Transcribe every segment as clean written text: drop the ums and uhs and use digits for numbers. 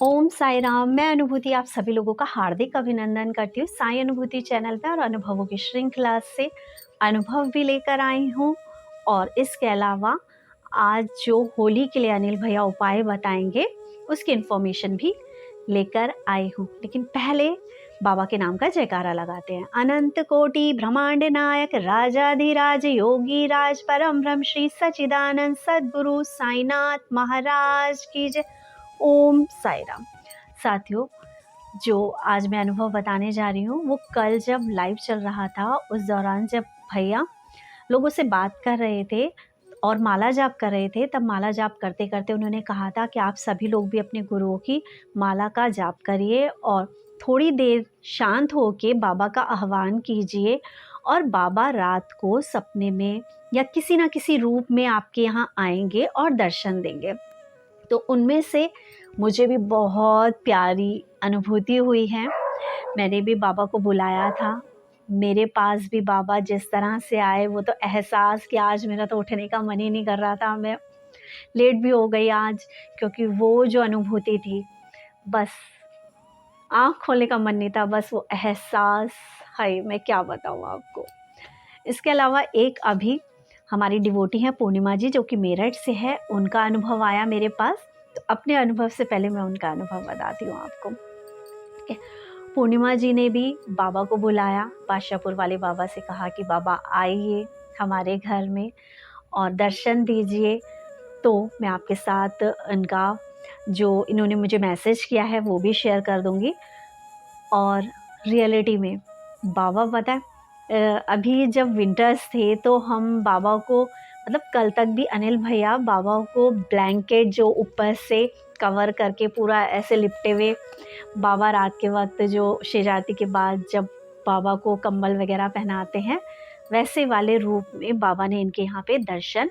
ओम साई राम। मैं अनुभूति आप सभी लोगों का हार्दिक अभिनंदन करती हूँ साई अनुभूति चैनल पे और अनुभवों की श्रृंखला से अनुभव भी लेकर आई हूँ। और इसके अलावा आज जो होली के लिए अनिल भैया उपाय बताएंगे उसकी इन्फॉर्मेशन भी लेकर आई हूँ। लेकिन पहले बाबा के नाम का जयकारा लगाते हैं। अनंत कोटि ब्रह्मांड नायक राजाधिराज योगी राज परम ब्रह्म श्री सचिदानंद सद्गुरु साईनाथ महाराज की जय। ओम साई राम। साथियों, जो आज मैं अनुभव बताने जा रही हूँ वो कल जब लाइव चल रहा था उस दौरान जब भैया लोगों से बात कर रहे थे और माला जाप कर रहे थे, तब माला जाप करते करते उन्होंने कहा था कि आप सभी लोग भी अपने गुरुओं की माला का जाप करिए और थोड़ी देर शांत होके बाबा का आह्वान कीजिए और बाबा रात को सपने में या किसी ना किसी रूप में आपके यहाँ आएंगे और दर्शन देंगे। तो उनमें से मुझे भी बहुत प्यारी अनुभूति हुई है। मैंने भी बाबा को बुलाया था, मेरे पास भी बाबा जिस तरह से आए वो तो एहसास कि आज मेरा तो उठने का मन ही नहीं कर रहा था। मैं लेट भी हो गई आज, क्योंकि वो जो अनुभूति थी बस आँख खोलने का मन नहीं था, बस वो एहसास है, मैं क्या बताऊँ आपको। इसके अलावा एक अभी हमारी डिवोटी हैं पूर्णिमा जी, जो कि मेरठ से है, उनका अनुभव आया मेरे पास। तो अपने अनुभव से पहले मैं उनका अनुभव बताती हूँ आपको। ठीक है, पूर्णिमा जी ने भी बाबा को बुलाया, बादशाहपुर वाले बाबा से कहा कि बाबा आइए हमारे घर में और दर्शन दीजिए। तो मैं आपके साथ इनका जो इन्होंने मुझे मैसेज किया है वो भी शेयर कर दूँगी। और रियलिटी में बाबा पता है, अभी जब विंटर्स थे तो हम बाबा को मतलब कल तक भी अनिल भैया बाबा को ब्लैंकेट जो ऊपर से कवर करके पूरा ऐसे लिपटे हुए, बाबा रात के वक्त जो शिवरात्रि के बाद जब बाबा को कंबल वगैरह पहनाते हैं वैसे वाले रूप में बाबा ने इनके यहाँ पे दर्शन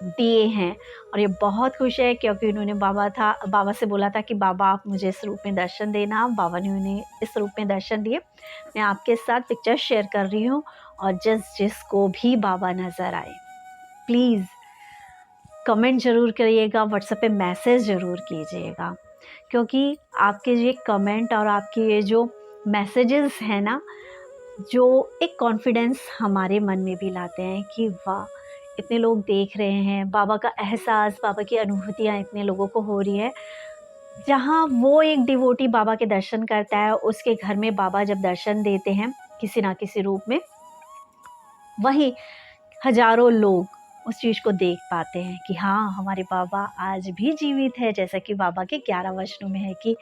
दिए हैं। और ये बहुत खुश है क्योंकि उन्होंने बाबा से बोला था कि बाबा आप मुझे इस रूप में दर्शन देना। बाबा ने उन्हें इस रूप में दर्शन दिए। मैं आपके साथ पिक्चर शेयर कर रही हूँ और जिसको भी बाबा नज़र आए प्लीज़ कमेंट ज़रूर करिएगा, व्हाट्सएप पे मैसेज ज़रूर कीजिएगा, क्योंकि आपके ये कमेंट और आपके ये जो मैसेजेस हैं ना, जो एक कॉन्फिडेंस हमारे मन में भी लाते हैं कि वाह इतने लोग देख रहे हैं, बाबा का एहसास, बाबा की अनुभूतियाँ इतने लोगों को हो रही है। जहाँ वो एक डिवोटी बाबा के दर्शन करता है, उसके घर में बाबा जब दर्शन देते हैं किसी ना किसी रूप में, वहीं हजारों लोग उस चीज़ को देख पाते हैं कि हाँ हमारे बाबा आज भी जीवित है। जैसा कि बाबा के 11 वचनों में है कि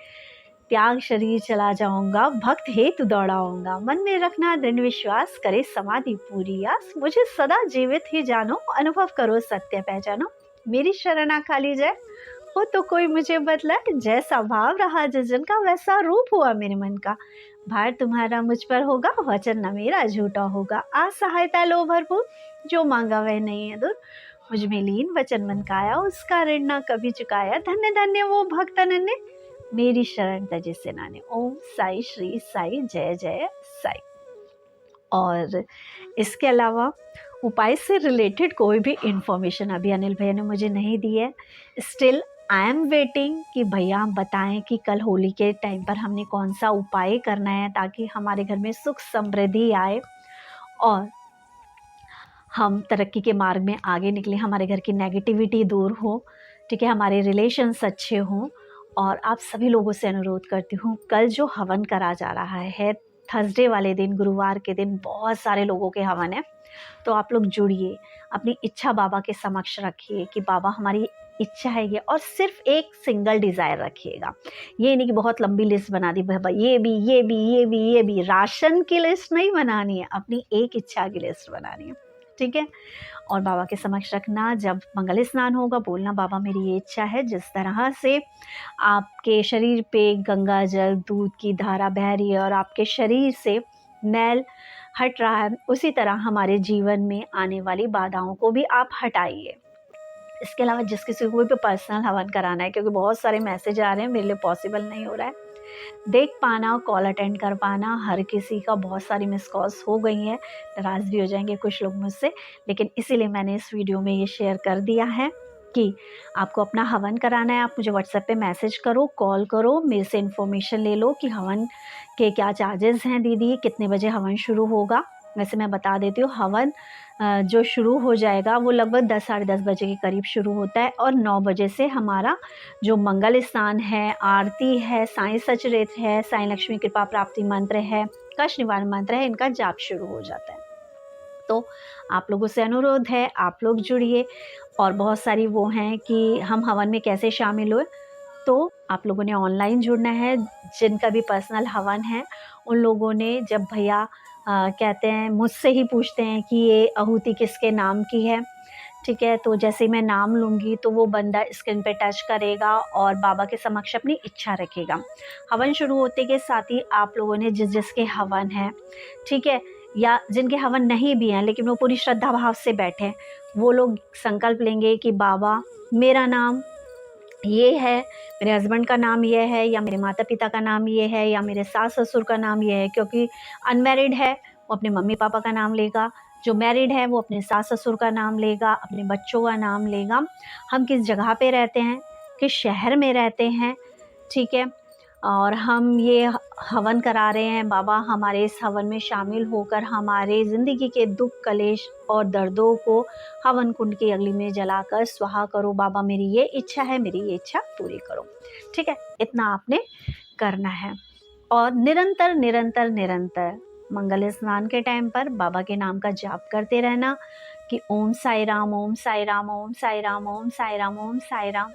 त्याग शरीर चला जाऊंगा, भक्त हेतु दौड़ाऊंगा, मन में रखना दृढ़ विश्वास, करे समाधि पूरी आस, मुझे सदा जीवित ही जानो, अनुभव करो सत्य पहचानो, मेरी शरणा खाली जाए हो तो कोई मुझे बतलाए, जैसा भाव रहा जिस का वैसा रूप हुआ मेरे मन का, भार तुम्हारा मुझ पर होगा, वचन न मेरा झूठा होगा, असहायता लो भरपूर, जो मांगा वह नहीं है दूर, मुझ में लीन वचन मन काया, उसका ऋण न कभी चुकाया, धन्य धन्य वो भक्त अनन्य, मेरी शरण तजे से नाने। ओम साई श्री साई, जय जय साई। और इसके अलावा उपाय से रिलेटेड कोई भी इंफॉर्मेशन अभी अनिल भैया ने मुझे नहीं दी है। स्टिल आई एम वेटिंग कि भैया बताएं कि कल होली के टाइम पर हमने कौन सा उपाय करना है ताकि हमारे घर में सुख समृद्धि आए और हम तरक्की के मार्ग में आगे निकले, हमारे घर की नेगेटिविटी दूर हो। ठीक है, हमारे रिलेशंस अच्छे हों। और आप सभी लोगों से अनुरोध करती हूँ, कल जो हवन करा जा रहा है थर्सडे वाले दिन, गुरुवार के दिन बहुत सारे लोगों के हवन है, तो आप लोग जुड़िए, अपनी इच्छा बाबा के समक्ष रखिए कि बाबा हमारी इच्छा है ये, और सिर्फ एक सिंगल डिज़ायर रखिएगा। ये नहीं कि बहुत लंबी लिस्ट बना दी बाबा ये भी ये भी ये भी ये भी, राशन की लिस्ट नहीं बनानी है, अपनी एक इच्छा की लिस्ट बनानी है। ठीक है, और बाबा के समक्ष रखना। जब मंगल स्नान होगा बोलना बाबा मेरी ये इच्छा है, जिस तरह से आपके शरीर पे गंगा जल दूध की धारा बह रही है और आपके शरीर से मैल हट रहा है, उसी तरह हमारे जीवन में आने वाली बाधाओं को भी आप हटाइए। इसके अलावा जिस किसी को भी पर्सनल हवन कराना है, क्योंकि बहुत सारे मैसेज आ रहे हैं, मेरे लिए पॉसिबल नहीं हो रहा है देख पाना, कॉल अटेंड कर पाना, हर किसी का बहुत सारी मिस कॉल्स हो गई हैं, नाराज़ भी हो जाएंगे कुछ लोग मुझसे, लेकिन इसीलिए मैंने इस वीडियो में ये शेयर कर दिया है। कि आपको अपना हवन कराना है, आप मुझे व्हाट्सएप पे मैसेज करो, कॉल करो, मेरे से इन्फॉर्मेशन ले लो कि हवन के क्या चार्जेस हैं दीदी, कितने बजे हवन शुरू होगा। वैसे मैं बता देती हूँ, हवन जो शुरू हो जाएगा वो लगभग 10 साढ़े 10 बजे के करीब शुरू होता है और 9 बजे से हमारा जो मंगल स्नान है, आरती है, साईं सचरित्र है, साईं लक्ष्मी कृपा प्राप्ति मंत्र है, कष्ट निवारण मंत्र है, इनका जाप शुरू हो जाता है। तो आप लोगों से अनुरोध है, आप लोग जुड़िए। और बहुत सारी वो हैं कि हम हवन में कैसे शामिल हुए, तो आप लोगों ने ऑनलाइन जुड़ना है। जिनका भी पर्सनल हवन है, उन लोगों ने जब भैया कहते हैं, मुझसे ही पूछते हैं कि ये आहुति किसके नाम की है, ठीक है। तो जैसे ही मैं नाम लूँगी तो वो बंदा स्क्रीन पे टच करेगा और बाबा के समक्ष अपनी इच्छा रखेगा। हवन शुरू होते के साथ ही आप लोगों ने जिसके हवन है, ठीक है, या जिनके हवन नहीं भी हैं लेकिन वो पूरी श्रद्धा भाव से बैठे हैं, वो लोग संकल्प लेंगे कि बाबा मेरा नाम ये है, मेरे हस्बैंड का नाम ये है, या मेरे माता-पिता का नाम ये है, या मेरे सास-ससुर का नाम ये है। क्योंकि अनमैरिड है वो अपने मम्मी-पापा का नाम लेगा, जो मैरिड है वो अपने सास-ससुर का नाम लेगा, अपने बच्चों का नाम लेगा। हम किस जगह पे रहते हैं, किस शहर में रहते हैं, ठीक है, और हम ये हवन करा रहे हैं, बाबा हमारे इस हवन में शामिल होकर हमारे ज़िंदगी के दुख, कलेश और दर्दों को हवन कुंड की अग्नि में जलाकर स्वाहा करो। बाबा मेरी ये इच्छा है, मेरी ये इच्छा पूरी करो, ठीक है। इतना आपने करना है और निरंतर निरंतर निरंतर मंगल स्नान के टाइम पर बाबा के नाम का जाप करते रहना कि ओम साई राम, ओम साई राम, ओम साई राम, ओम साई राम, ओम साई राम,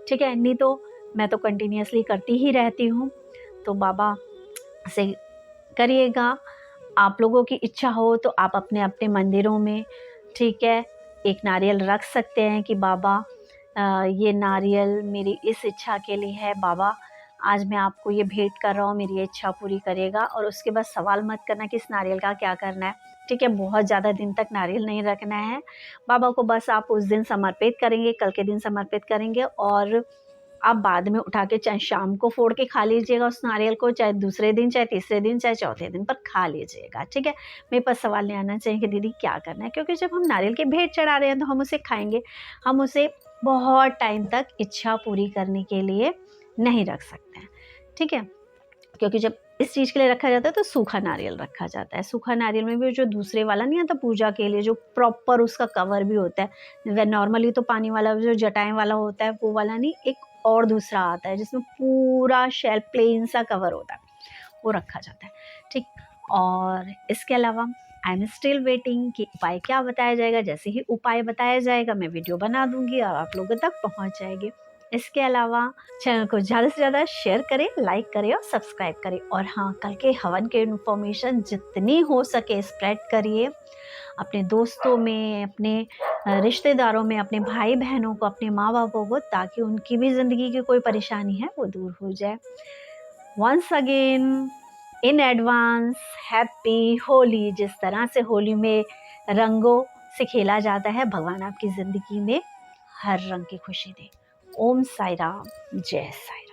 ठीक है। नहीं तो मैं तो कंटिन्यूअसली करती ही रहती हूँ, तो बाबा से करिएगा। आप लोगों की इच्छा हो तो आप अपने अपने मंदिरों में, ठीक है, एक नारियल रख सकते हैं कि बाबा ये नारियल मेरी इस इच्छा के लिए है, बाबा आज मैं आपको ये भेंट कर रहा हूँ, मेरी इच्छा पूरी करेगा। और उसके बाद सवाल मत करना कि इस नारियल का क्या करना है, ठीक है। बहुत ज़्यादा दिन तक नारियल नहीं रखना है बाबा को, बस आप उस दिन समर्पित करेंगे, कल के दिन समर्पित करेंगे और आप बाद में उठा के चाहे शाम को फोड़ के खा लीजिएगा उस नारियल को, चाहे दूसरे दिन, चाहे तीसरे दिन, चाहे चौथे दिन, पर खा लीजिएगा, ठीक है। मेरे पास सवाल नहीं आना चाहिए कि दीदी क्या करना है, क्योंकि जब हम नारियल के भेंट चढ़ा रहे हैं तो हम उसे खाएंगे, हम उसे बहुत टाइम तक इच्छा पूरी करने के लिए नहीं रख सकते हैं, ठीक है। क्योंकि जब इस चीज़ के लिए रखा जाता है तो सूखा नारियल रखा जाता है। सूखा नारियल में भी जो दूसरे वाला नहीं आता पूजा के लिए, जो प्रॉपर उसका कवर भी होता है, नॉर्मली तो पानी वाला जो जटाएं वाला होता है वो वाला नहीं, एक और दूसरा आता है जिसमें पूरा शेल प्लेन सा कवर होता है, वो रखा जाता है, ठीक। और इसके अलावा आई एम स्टिल वेटिंग कि उपाय क्या बताया जाएगा। जैसे ही उपाय बताया जाएगा मैं वीडियो बना दूंगी और आप लोगों तक पहुंच जाएगी। इसके अलावा चैनल को ज़्यादा से ज़्यादा शेयर करें, लाइक करें और सब्सक्राइब करें। और हाँ, कल के हवन के इन्फॉर्मेशन जितनी हो सके स्प्रेड करिए अपने दोस्तों में, अपने रिश्तेदारों में, अपने भाई बहनों को, अपने माँ बापों को, ताकि उनकी भी ज़िंदगी की कोई परेशानी है वो दूर हो जाए। Once again in advance happy Holi. जिस तरह से होली में रंगों से खेला जाता है, भगवान आपकी ज़िंदगी में हर रंग की खुशी दे। ओम साई राम, जय साई।